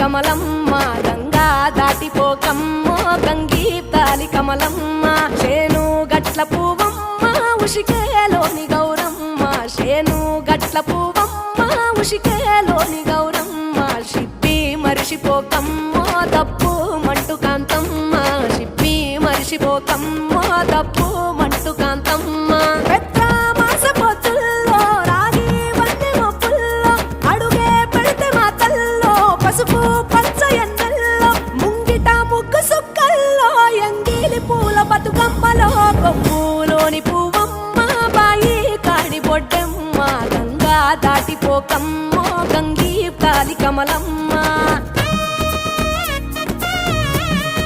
కమలమ్మ గంగా దాటిపోకమ్మో గంగీ తాలి కమలమ్మ శేను గట్ల పువ్వమ్మ ఉషికేలోని గౌరమ్మ శేను గట్ల పువ్వమ్మ ఉషికేలోని గౌరమ్మ షిప్పి మరిషిపోకమ్మో తప్పు మంటు కాంతమ్మ షిప్పి మరిషిపోకమ్మో తప్పు మంటు కాంతమ్మ పసుపు పచ్చ ఎన్నెల్లో ముంగిట ముగ్గు సుక్కల్లో ఎంగిలి పూల బతుకమ్మలో కొమ్ములోని పువ్వమ్మ బాయి కాడి బొడ్డమ్మ గంగా దాటిపోకమ్మో గంగీ తాలి కమలమ్మ